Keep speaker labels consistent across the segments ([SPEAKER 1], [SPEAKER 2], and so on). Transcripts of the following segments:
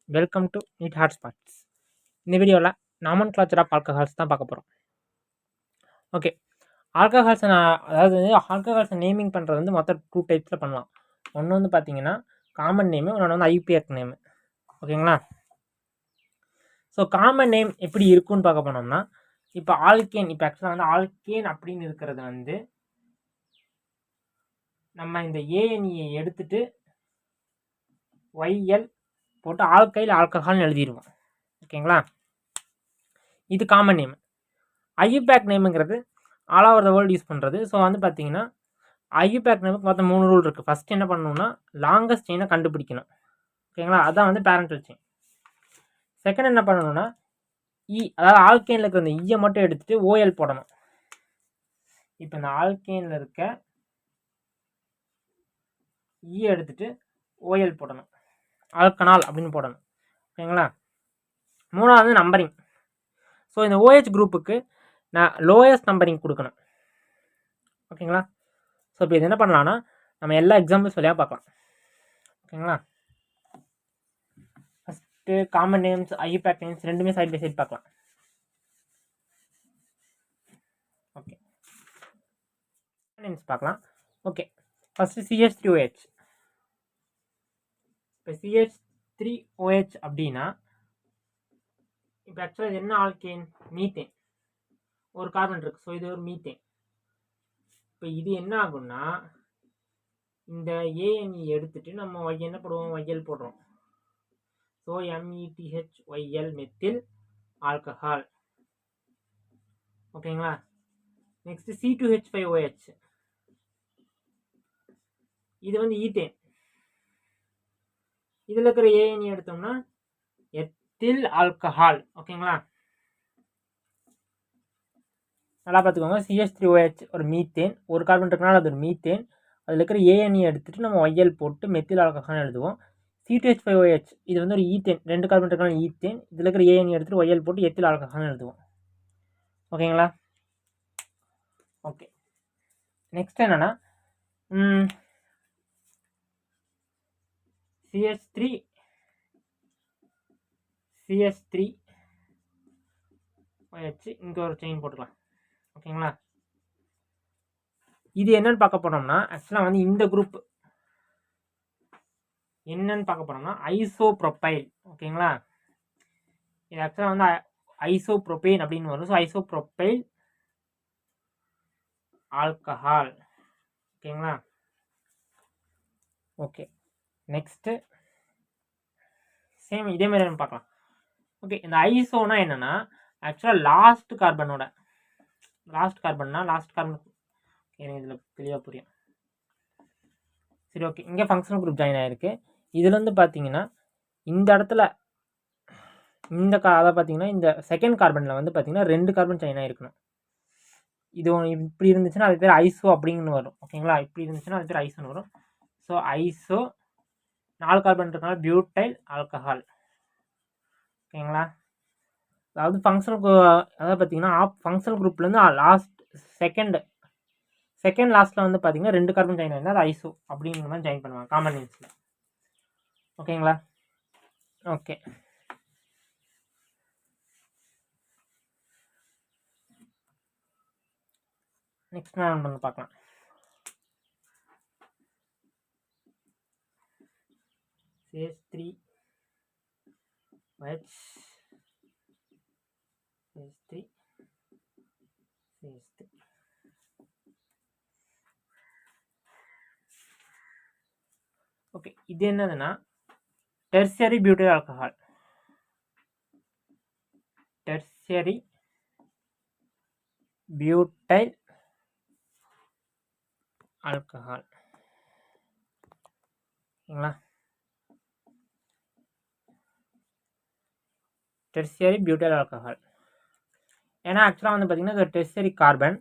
[SPEAKER 1] Welcome to NEET hotspots. இந்த வீடியோவில் நாமன்கிளாச்சர் of alcohols தான் பார்க்க போகிறோம். ஓகே, ஆல்கஹால்ஸை அதாவது ஆல்கஹால்ஸை நேமிங் பண்ணுறது வந்து மொத்தம் 2 டைப்ஸில் பண்ணலாம். ஒன்று வந்து பார்த்தீங்கன்னா காமன் நேமு, இன்னொன்று வந்து ஐயூபிஏசி நேமு. ஓகேங்களா? ஸோ காமன் நேம் எப்படி இருக்குன்னு பார்க்க போனோம்னா, இப்போ ஆல்கேன், இப்போ ஆக்சுவலாக வந்து ஆல்கேன் அப்படின்னு இருக்கிறது வந்து நம்ம இந்த ஏஎன்இயை எடுத்துட்டு ஒய்எல் போட்டு ஆல்கைல் ஆல்கஹால்னு எழுதிடுவோம். ஓகேங்களா? இது காமன் நேம். ஐயூபேக் நேமுங்கிறது all over the world use பண்ணுறது. ஸோ வந்து பார்த்தீங்கன்னா ஐயூபேக் நேமுக்கு மொத்தம் 3 ரூல் இருக்குது. ஃபஸ்ட் என்ன பண்ணணும்னா லாங்கஸ்ட் செயினை கண்டுபிடிக்கணும். ஓகேங்களா? அதான் வந்து பேரண்டல் செயின். செகண்ட் என்ன பண்ணணும்னா அதாவது ஆல்கேனில் இருக்கிற இந்த ஈயை மட்டும் எடுத்துட்டு ஓஎல் போடணும். இப்போ இந்த ஆல்கேனில் இருக்க ஈயை எடுத்துட்டு ஓஎல் போடணும், ஆல்கனால் அப்படின்னு போடணும். ஓகேங்களா? மூணாவது நம்பரிங். ஸோ இந்த ஓஹெச் குரூப்புக்கு நான் லோயஸ்ட் நம்பரிங் கொடுக்கணும். ஓகேங்களா? ஸோ இப்போ இது என்ன பண்ணலான்னா நம்ம எல்லா எக்ஸாம்பிள்ஸ் வழியாக பார்க்கலாம். ஓகேங்களா? First common names, IUPAC names ரெண்டுமே சைட் பை சைட் பார்க்கலாம். ஓகே, நேம்ஸ் பார்க்கலாம். Okay, first CH3OH. இப்போ CH3OH அப்படின்னா இப்போ ஆக்சுவலாக என்ன ஆல்கேன்? மீத்தேன். ஒரு கார்பன் இருக்குது. ஸோ இது ஒரு மீத்தேன். இப்போ இது என்ன ஆகும்னா இந்த ஏஎன்இ எடுத்துட்டு நம்ம என்ன போடுவோம்? ஒய்எல் போடுறோம். So METHYL methyl alcohol. ஓகேங்களா? Next C2H5OH. இது வந்து ஈத்தேன். இதில் இருக்கிற ஏஎன்இ எடுத்தோம்னா எத்தில் ஆல்கஹால். ஓகேங்களா? நல்லா பார்த்துக்கோங்க. CH3OH ஒரு மீத்தேன், ஒரு கார்பன் இருக்கனால அது ஒரு மீத்தேன். அதில் இருக்கிற ஏஎன்இ எடுத்துட்டு நம்ம ஒய்எல் போட்டு மெத்தில் ஆல்கஹால் எழுதுவோம். C2H5OH இது வந்து ஒரு ஈத்தேன், 2 கார்பன் இருக்கனால ஈத்தேன். இதில் இருக்கிற ஏஎன்இ எடுத்துட்டு ஒய்எல் போட்டு எத்தில் ஆல்கஹால் எழுதுவோம். ஓகேங்களா? ஓகே, நெக்ஸ்ட் என்னன்னா CH3OH இங்கே ஒரு செயின் போட்டுக்கலாம். ஓகேங்களா? இது என்னன்னு பார்க்க போனோம்னா ஆக்சுவலாக வந்து இந்த குரூப் என்னன்னு பார்க்க போனோம்னா ஐசோப்ரோபைல். ஓகேங்களா? இது ஆக்சுவலாக வந்து ஐசோப்ரோபேன் அப்படின்னு வரும். So isopropyl alcohol. ஓகேங்களா? ஓகே, நெக்ஸ்ட்டு சேம் இதே மாதிரி நம்ம பார்க்கலாம். ஓகே, இந்த ஐசோனா என்னன்னா ஆக்சுவலாக லாஸ்ட் கார்பன் எனக்கு இதில் தெளிவாக புரியும். சரி, ஓகே, இங்கே ஃபங்க்ஷனல் குரூப் ஜாயின் ஆகிருக்கு. இதில் வந்து பார்த்தீங்கன்னா இந்த இடத்துல அதை பார்த்தீங்கன்னா இந்த செகண்ட் கார்பனில் வந்து பார்த்தீங்கன்னா 2 கார்பன் ஜாயின் ஆகிருக்கணும். இது இப்படி இருந்துச்சுன்னா அது பேர் ஐசோ அப்படின்னு வரும். ஓகேங்களா? இப்படி இருந்துச்சுன்னா அது பேர் ஐசோன்னு வரும். ஸோ ஐசோ 4 கார்பன் இருக்கனால பியூட்டைல் ஆல்கஹால். ஓகேங்களா? அதாவது அதாவது பார்த்தீங்கன்னா ஃபங்க்ஷனல் குரூப்லேருந்து லாஸ்ட் செகண்ட் லாஸ்ட்டில் வந்து பார்த்தீங்கன்னா 2 கார்பன் ஜாயின் ஆகிருந்தா அது ஐசோ அப்படிங்கிற மாதிரி ஜாயின் பண்ணுவாங்க காமன் நேம்ஸில். ஓகேங்களா? ஓகே, நெக்ஸ்ட் நான் பண்ண பார்க்கலாம். CH3OH CH3 ஓகே, இது என்னதுன்னா tertiary butyl alcohol. Tertiary butyl alcohol. ஓகேங்களா? டெர்சியரி பியூட்டைல் ஆல்கஹால் ஏன்னா ஆக்சுவலாக வந்து பார்த்தீங்கன்னா இது டெர்சியரி கார்பன்,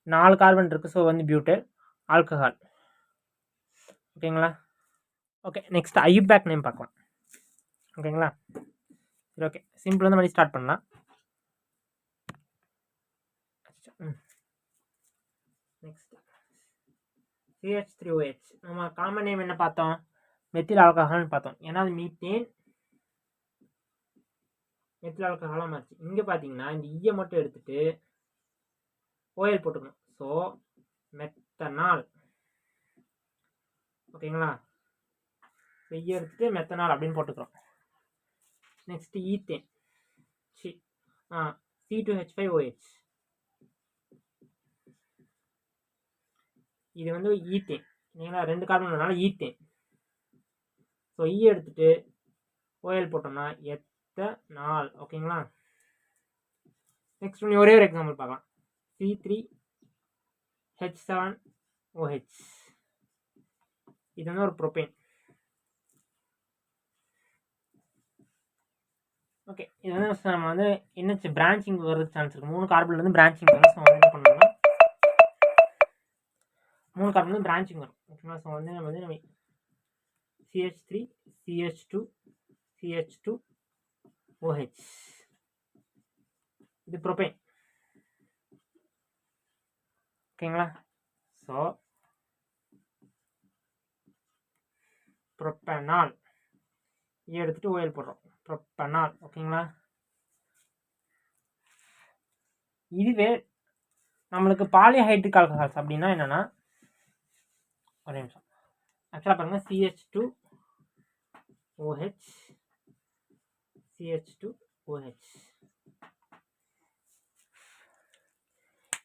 [SPEAKER 1] 4 கார்பன் இருக்குது. ஸோ வந்து பியூட்டைல் ஆல்கஹால். ஓகேங்களா? ஓகே, நெக்ஸ்ட் ஐயூபேக் நேம் பார்க்கலாம். ஓகேங்களா? சரி, ஓகே, சிம்பிள் வந்து மாதிரி ஸ்டார்ட் பண்ணலாம். நெக்ஸ்ட் CH3OH நம்ம காமன் நேம் என்ன பார்த்தோம்? மெத்தில் ஆல்கஹால்னு பார்த்தோம். ஏன்னா அது மீத்தேன் மெத்தில் ஆல்கஹாலாக மாறிச்சு. இங்கே பார்த்தீங்கன்னா இந்த ஈயை மட்டும் எடுத்துட்டு ஓஎல் போட்டுக்கணும். So methanol. ஓகேங்களா? ஈயை எடுத்துட்டு மெத்தனால் அப்படின்னு போட்டுக்கிறோம். Next ethane. C2H5OH. இது வந்து ஈத்தேன். இல்லைங்களா? 2 கார்பன் ஈத்தேன். ஸோ ஈ எடுத்துட்டு ஓஎல் போட்டோம்னா எத்தனால். ஓகேங்களா? நெக்ஸ்ட் ஒரே ஒரு எக்ஸாம்பிள் பார்க்கலாம். C3H7OH. இது வந்து ஒரு ப்ரோபேன். ஓகே, இது வந்து நம்ம வந்து என்ன பிரான்ச்சிங் வர சான்ஸ் இருக்குது. 3 கார்பன்லேருந்து பிரான்ச்சிங் வரும். ஸோ வந்து என்ன பண்ணணும்னா 3 கார்பன்லேருந்து பிரான்ச்சிங் வரும். ஓகேங்களா? ஸோ வந்து நம்ம CH3 CH2 CH2OH. இது ப்ரோபேன். ஓகேங்களா? ஸோ ப்ரோப்பனால் எடுத்துட்டு ஓஎல் போடுறோம். ப்ரோப்பனால். ஓகேங்களா? இதுவே நம்மளுக்கு பாலிஹைட்ரிக் ஆல்கஹால்ஸ் அப்படின்னா என்னன்னா, ஒரே நிமிஷம். ஆக்சுவலாக பாருங்க, CH2OH CH2OH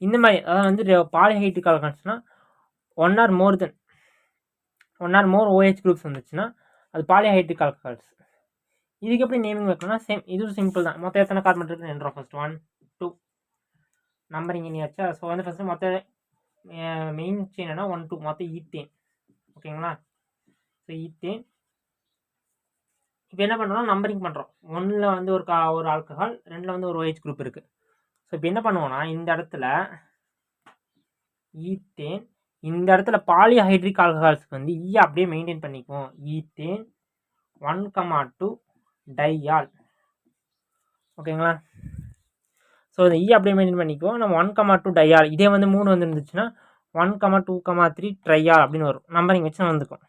[SPEAKER 1] இந்த மாதிரி. அதாவது வந்து பாலிஹைட்ரிக் ஆல்கஹால்ஸ்னா ஒன் ஆர் மோர் OH குரூப்ஸ் வந்துச்சுன்னா அது பாலிஹைட்ரிக் ஆல்கஹால்ஸ். இதுக்கு எப்படி நேமிங் வைக்கணும்னா சேம், இது சிம்பிள் தான். மொத்தம் எத்தனை கார்பன் இருக்குன்னு எண்ணுறோம். ஃபர்ஸ்ட் 1 2 நம்பரிங் பண்ணியாச்சா. ஸோ வந்து ஃபர்ஸ்ட் மொத்த மெயின் செயின் என்ன 1 2 மொத்தம் ஈத்தேன். ஓகேங்களா? So ethane. இப்போ என்ன பண்ணுறோம், நம்பரிங் பண்ணுறோம். 1ல் வந்து ஒரு ஆல்கஹால், 2ல் வந்து ஒரு OH குரூப் இருக்குது. ஸோ இப்போ என்ன பண்ணுவோம்னா இந்த இடத்துல ஈத்தேன், இந்த இடத்துல பாலிஹைட்ரிக் ஆல்கஹால்ஸ்க்கு வந்து ஈ அப்படியே மெயின்டைன் பண்ணிக்குவோம். ஈத்தேன் 1,2 டையால். ஓகேங்களா? ஸோ இந்த ஈ அப்படியே மெயின்டைன் பண்ணிக்குவோம். நம்ம 1,2 டையால். இதே வந்து 3 வந்து இருந்துச்சுன்னா 1,2,3 ட்ரையால் அப்படின்னு வரும். நம்பரிங் வச்சு வந்துக்கும்.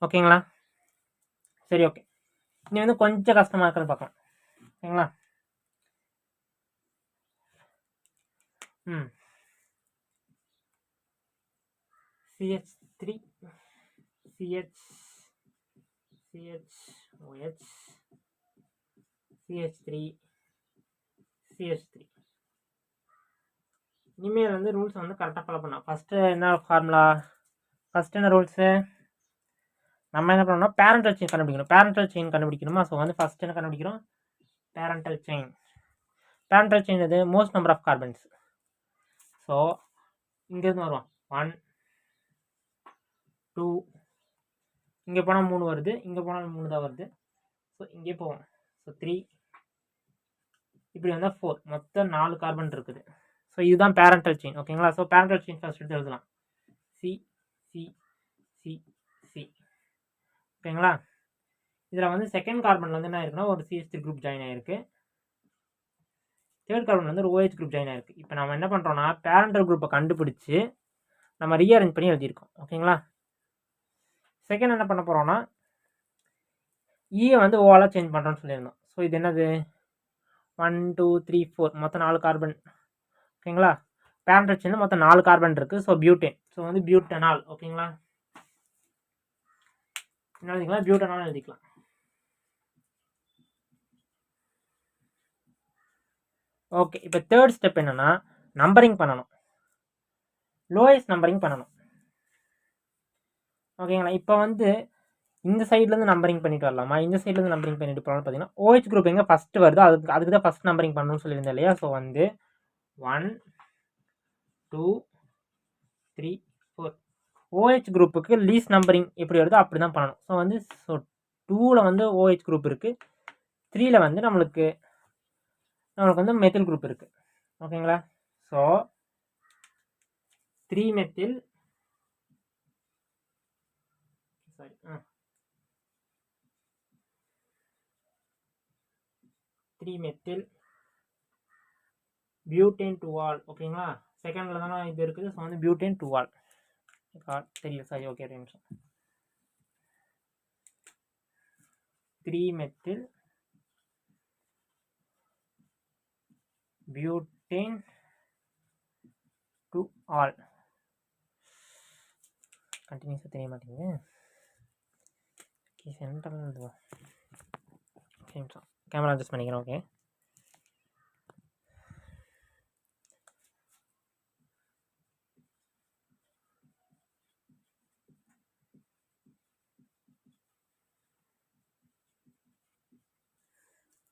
[SPEAKER 1] ஓகேங்களா? சரி, ஓகே. இனி வந்து கொஞ்சம் கஷ்டமாக இருக்கிறது பார்க்கலாம். ஓகேங்களா? CH3 CHOH CH3 CH3. இனிமேல் வந்து ரூல்ஸ் வந்து கரெக்டாக ஃபாலோ பண்ணலாம். ஃபஸ்ட்டு என்ன ஃபார்முலா, ஃபஸ்ட்டு என்ன ரூல்ஸு, நம்ம என்ன பண்ணோம்னா பேரண்டல் செயின் கண்டுபிடிக்கணும். பேரண்டல் செயின் கண்டுபிடிக்கணுமா? ஸோ வந்து ஃபஸ்ட் என்ன கண்டுபிடிக்கிறோம், பேரண்டல் செயின். பேரண்டல் செயின் இது most number of carbons. So இங்கேருந்து வருவோம் 1 2, இங்கே போனால் 3 வருது, இங்கே போனால் 3 தான் வருது. ஸோ இங்கே போவோம். ஸோ 3, இப்படி வந்தால் 4, மொத்தம் 4 கார்பன் இருக்குது. ஸோ இதுதான் பேரண்டல் செயின். ஓகேங்களா? ஸோ பேரண்டல் செயின் ஃபர்ஸ்ட் எடுத்து எழுதலாம். C C C C. ஓகேங்களா? இதில் வந்து செகண்ட் கார்பனில் வந்து என்ன இருக்குன்னா ஒரு CH3 குரூப் ஜாயின் ஆகிருக்கு. தேர்ட் கார்பன் வந்து ஒரு OH குரூப் ஜாயின் ஆகிருக்கு. இப்போ நம்ம என்ன பண்ணுறோம்னா பேரண்டல் குரூப்பை கண்டுபிடிச்சி நம்ம ரீஅரேஞ்ச் பண்ணி எழுதியிருக்கோம். ஓகேங்களா? செகண்ட் என்ன பண்ண போகிறோம்னா ஈயை வந்து ஓவாலாக சேஞ்ச் பண்ணுறோன்னு சொல்லியிருந்தோம். ஸோ இது என்னது 1 2 3 4 மொத்தம் 4 கார்பன். ஓகேங்களா? பேரண்டல் செயினில் மொத்தம் 4 கார்பன் இருக்குது. So butane. ஸோ வந்து பியூட்டனால். ஓகேங்களா? என்ன எழுதிக்கலாம், பியூட்டனால் எழுதிக்கலாம். ஓகே, இப்போ தேர்ட் ஸ்டெப் என்னன்னா நம்பரிங் பண்ணணும். லோயஸ்ட் நம்பரிங் பண்ணணும். ஓகேங்களா? இப்போ வந்து இந்த சைட்லேருந்து நம்பரிங் பண்ணிட்டு வரலாமா, இந்த சைட்லேருந்து நம்பரிங் பண்ணிட்டு போகலாம்னு பார்த்தீங்கன்னா OH குரூப் எங்கே ஃபஸ்ட்டு வருதோ அதுக்கு தான் ஃபஸ்ட் நம்பரிங் பண்ணணும்னு சொல்லியிருந்தேன் இல்லையா? ஸோ வந்து 1 2 3 4 OH குரூப்புக்கு லீஸ்ட் நம்பரிங் எப்படி வருதோ அப்படி தான் பண்ணணும். ஸோ வந்து 2ல் வந்து OH குரூப் இருக்குது, 3ல் வந்து நம்மளுக்கு வந்து மெத்தில் குரூப் இருக்குது. ஓகேங்களா? ஸோ 3 மெத்தில் 3 மெத்தில் பியூட்டேன் 2ஆல். ஓகேங்களா? செகண்டில் தானே இது இருக்குது. ஸோ வந்து பியூட்டேன் 2ஆல் தெரியல. சரி, ஓகே, 2 நிமிஷம். 3 மெத்தில் பியூட்டேன் டு ஆல். கண்டினியூஸாக தெரிய மாட்டேங்குது. சென்டரில் இதுவா? கேமரா அட்ஜஸ்ட் பண்ணிக்கிறேன். ஓகே,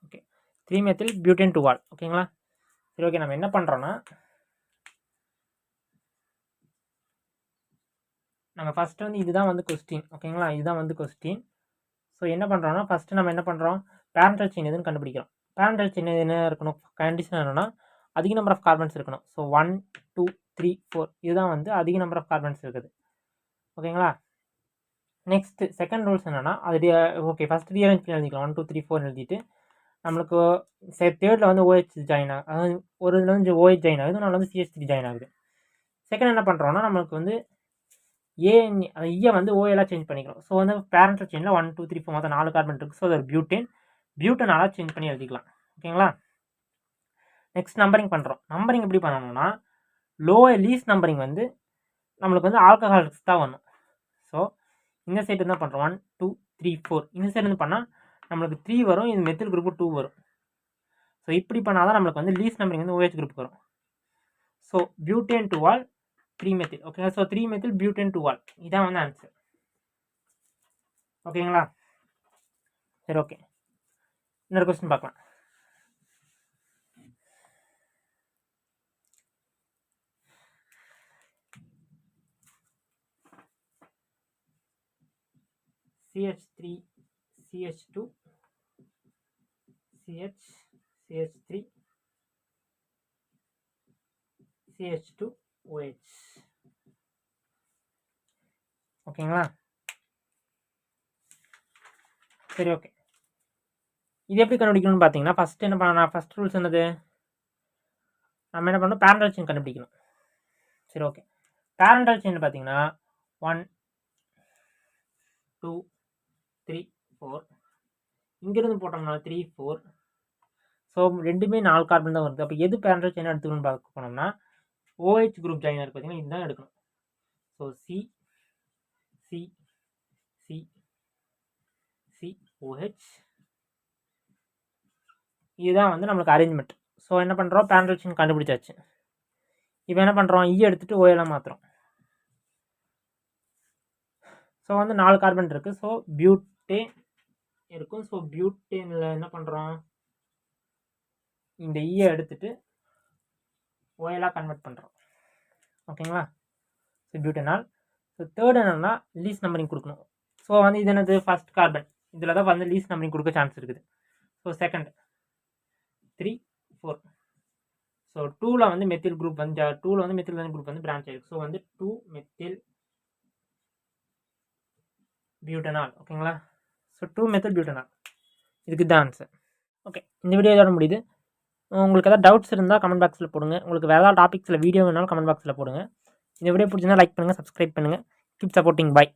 [SPEAKER 1] ஓகே 3-மெத்தில் பியூட்டேன் டு ஆல். ஓகேங்களா? சரி, ஓகே. நம்ம என்ன பண்ணுறோன்னா, நம்ம ஃபஸ்ட்டு வந்து இதுதான் வந்து கொஸ்டின். ஓகேங்களா? இதுதான் வந்து கொஸ்டின். ஸோ என்ன பண்ணுறோன்னா, ஃபஸ்ட்டு நம்ம என்ன பண்ணுறோம், பேரண்டல் செயின் எதுன்னு கண்டுபிடிக்கிறோம். பேரண்டல் செயின் என்ன இருக்கணும், கண்டிஷன் என்னென்னா அதிக நம்பர் ஆஃப் கார்பன்ஸ் இருக்கணும். ஸோ 1 2 3 4 இதுதான் வந்து அதிக நம்பர் ஆஃப் கார்பன்ஸ் இருக்குது. ஓகேங்களா? நெக்ஸ்ட்டு செகண்ட் ரூல்ஸ் என்னென்னா, அது ஓகே ஃபஸ்ட்டு ரீஅரேஞ்ச் பண்ணி எழுதிக்கலாம். 1 2 3 4 எழுதிட்டு நம்மளுக்கு தேர்டில் வந்து OH ஜாயின் ஆகுது. அதாவது ஒரு இதில் வந்து OH ஜாயின் ஆகுது, இன்னொன்று வந்து CH3 ஜாயின் ஆகுது. செகண்ட் என்ன பண்ணுறோன்னா, நம்மளுக்கு வந்து அந்த ஈயை வந்து ஓஎலாக சேஞ்ச் பண்ணிக்கிறோம். ஸோ வந்து பேரண்டல் செயினில் 1 2 3 4 மொத்தம் 4 கார்பன் இருக்குது. ஸோ அது ஒரு பியூட்டனால சேஞ்ச் பண்ணி எழுதிக்கலாம். ஓகேங்களா? நெக்ஸ்ட் நம்பரிங் பண்ணுறோம். நம்பரிங் எப்படி பண்ணணும்னா, லீஸ்ட் நம்பரிங் வந்து நம்மளுக்கு வந்து ஆல்கஹால்ஸ் தான் வரணும். ஸோ இந்த சைடு என்ன பண்ணுறோம், 1 2 3 4 இந்த சைடு வந்து பண்ணால் நம்மளுக்கு 3 வரும், இது மெத்தில் குரூப்பு 2 வரும். ஸோ இப்படி பண்ணால் தான் நம்மளுக்கு வந்து லீஸ்ட் நம்பரிங் வந்து OH குரூப் வரும். ஸோ பியூட்டேன் டு ஆல் 3-மெத்தில். ஓகேங்களா? ஸோ 3-மெத்தில் பியூட்டேன் டு ஆல் இதான் வந்து ஆன்சர். ஓகேங்களா? சரி, ஓகே. இன்னொரு கொஸ்டின் பார்க்கலாம். CH3 CH2 CH CH3 CH2 OH. ஓகேங்களா? சரி, ஓகே. இது எப்படி கண்டுபிடிக்கணும்னு பார்த்தீங்கன்னா, ஃபஸ்ட்டு என்ன பண்ணணும், ஃபஸ்ட் ரூல்ஸ் என்னது, நம்ம என்ன பண்ணணும், பேரண்டல் செயின் கண்டுபிடிக்கணும். சரி, ஓகே. பேரண்டல் செயின் பார்த்தீங்கன்னா 1 2 3 4 இங்கிருந்து போட்டோம்னா 3 4. ஸோ ரெண்டுமே 4 கார்பன் தான் வருது. அப்போ எது பேரண்டல் செயின் எடுத்துக்கணும்னு பார்க்க போனோம்னா, OH குரூப் ஜாயின் இருக்குது பார்த்தீங்கன்னா, இதுதான் எடுக்கணும். So C C C C OH இதுதான் வந்து நம்மளுக்கு அரேஞ்ச்மெண்ட். ஸோ என்ன பண்ணுறோம், பேரண்டல் செயின் கண்டுபிடிச்சாச்சு. இப்போ என்ன பண்ணுறோம், ஈ எடுத்துகிட்டு ஓஎல்லாம் மாற்றுறோம். ஸோ வந்து 4 கார்பன் இருக்குது. ஸோ பியூட்டேன் இருக்கும். ஸோ பியூட்டேனில் என்ன பண்ணுறோம், இந்த ஈயை எடுத்துகிட்டு ஓஎலாக கன்வெர்ட் பண்ணுறோம். ஓகேங்களா? So butanol. ஸோ தேர்ட் என்னென்னா லீஸ்ட் நம்பரிங் கொடுக்கணும். ஸோ வந்து இது என்னது, ஃபஸ்ட் கார்பன், இதில் தான் வந்து லீஸ்ட் நம்பரிங் கொடுக்க சான்ஸ் இருக்குது. So second 3 4. ஸோ 2ல் வந்து மெத்தில் குரூப் வந்து 2ல் வந்து மெத்தில் குரூப் வந்து பிரான்ச் ஆகிருக்கு. ஸோ வந்து 2 மெத்தில் பியூட்டனால். ஓகேங்களா? ஸோ 2 மெத்தில் பியூட்டனால் இதுக்கு தான் ஆன்சர். ஓகே, இந்த வீடியோ இதோட முடியுது. உங்களுக்கு ஏதாவது டவுட்ஸ் இருந்தால் கமெண்ட் பாக்ஸில் போடுங்க. உங்களுக்கு வேறு ஏதாவது டாபிக்ஸில் வீடியோ வேணாலும் கமெண்ட் பாக்ஸில் போடுங்க. இந்த வீடியோ பிடிச்சிருந்தா லைக் பண்ணுங்கள், சப்ஸ்கிரைப் பண்ணுங்கள். Keep supporting. பை.